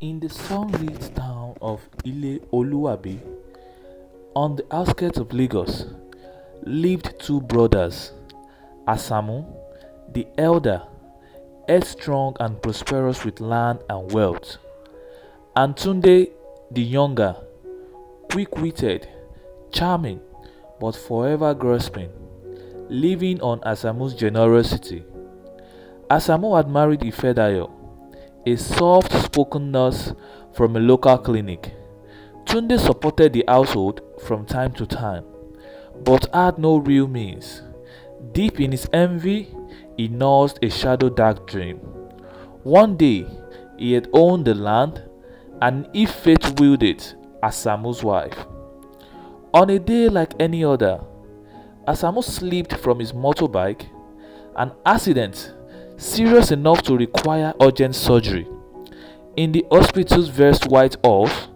In the sunlit town of Ile Oluwabi, on the outskirts of Lagos, lived two brothers, Asamu, the elder, headstrong and prosperous with land and wealth, and Tunde, the younger, quick-witted, charming, but forever grasping, living on Asamu's generosity. Asamu had married Ifedayo, a soft-spoken nurse from a local clinic. Tunde supported the household from time to time, but had no real means. Deep in his envy, he nursed a shadow dark dream. One day, he had owned the land, and if fate willed it, Asamu's wife. On a day like any other, Asamu slipped from his motorbike, an accident serious enough to require urgent surgery. In the hospital's vast white halls,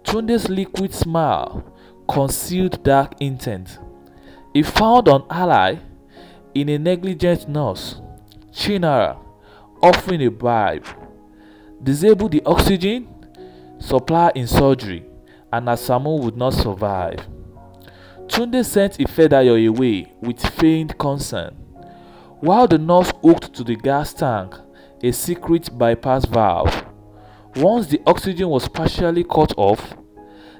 Tunde's liquid smile concealed dark intent. He found an ally in a negligent nurse, Chinara, offering a bribe, disable the oxygen supply in surgery, and Asamu would not survive. Tunde sent Ifedayo away with feigned concern, while the nurse hooked to the gas tank a secret bypass valve. Once the oxygen was partially cut off,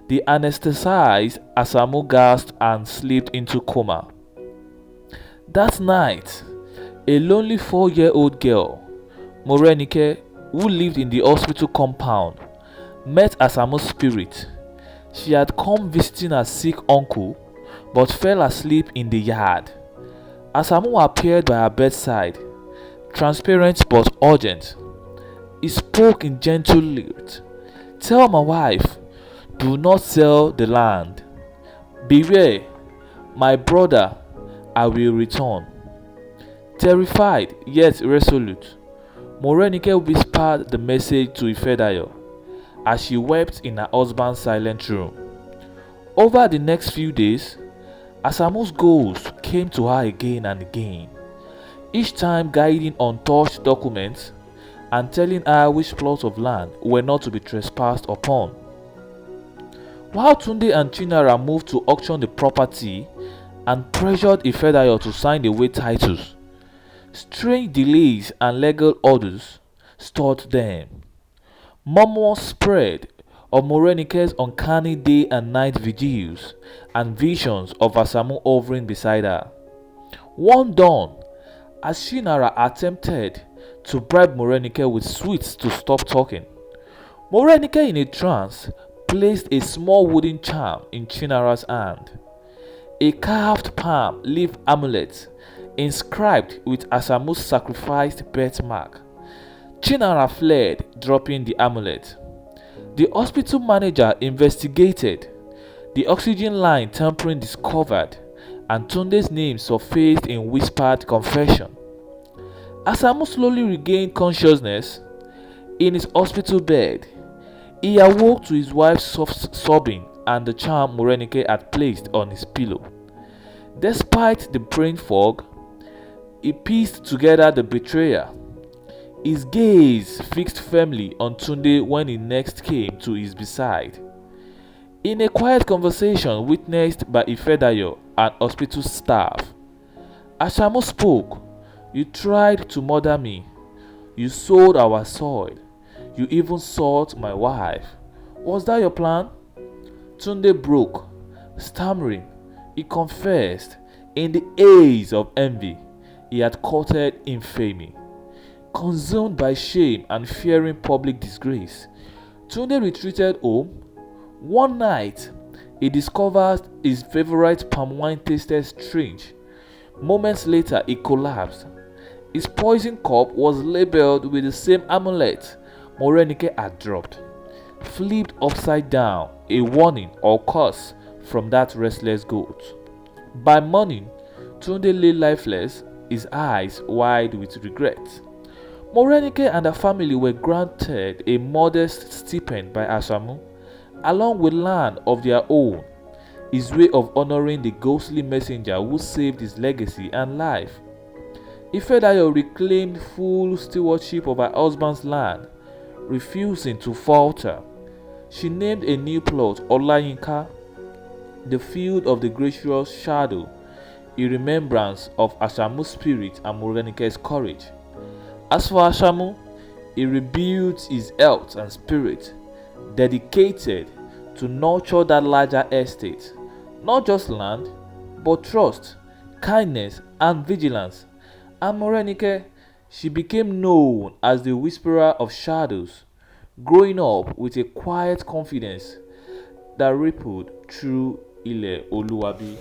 the anesthetized Asamu gasped and slipped into coma. That night, a lonely 4-year-old girl, Morenike, who lived in the hospital compound, met Asamu's spirit. She had come visiting her sick uncle, but fell asleep in the yard. Asamu appeared by her bedside, transparent but urgent. He spoke in gentle lilt. "Tell my wife, do not sell the land. Beware, my brother, I will return." Terrified yet resolute, Morenike whispered the message to Ifedayo as she wept in her husband's silent room. Over the next few days, Asamu's ghost came to her again and again, each time guiding untouched documents and telling her which plots of land were not to be trespassed upon. While Tunde and Chinara moved to auction the property and pressured Ifedayo to sign away titles, strange delays and legal orders stalled them. Murmurs spread of Morenike's uncanny day and night vigils and visions of Asamu hovering beside her. One dawn, as Chinara attempted to bribe Morenike with sweets to stop talking, Morenike, in a trance, placed a small wooden charm in Chinara's hand, a carved palm leaf amulet inscribed with Asamu's sacrificed birthmark. Chinara fled, dropping the amulet. The hospital manager investigated. The oxygen line tampering discovered, and Tunde's name surfaced in whispered confession. Asamu slowly regained consciousness in his hospital bed. He awoke to his wife's soft sobbing and the charm Morenike had placed on his pillow. Despite the brain fog, he pieced together the betrayer. His gaze fixed firmly on Tunde when he next came to his bedside. In a quiet conversation witnessed by Ifedayo and hospital staff, Asamu spoke. "You tried to murder me. You sold our soil. You even sought my wife. Was that your plan?" Tunde broke, stammering. He confessed, in the haze of envy, he had courted infamy. Consumed by shame and fearing public disgrace, Tunde retreated home. One night, he discovered his favorite palm wine tasted strange. Moments later, he collapsed. His poison cup was labeled with the same amulet Morenike had dropped, flipped upside down, a warning or curse from that restless goat. By morning, Tunde lay lifeless, his eyes wide with regret. Morenike and her family were granted a modest stipend by Asamu, along with land of their own, his way of honoring the ghostly messenger who saved his legacy and life. Ifedayo reclaimed full stewardship of her husband's land, refusing to falter, she named a new plot Olayinka, the field of the gracious shadow, in remembrance of Ashamu's spirit and Morenike's courage. As for Ashamu, he rebuilt his health and spirit, dedicated to nurture that larger estate, not just land, but trust, kindness, and vigilance. And Morenike, she became known as the whisperer of shadows, growing up with a quiet confidence that rippled through Ile Oluwabi.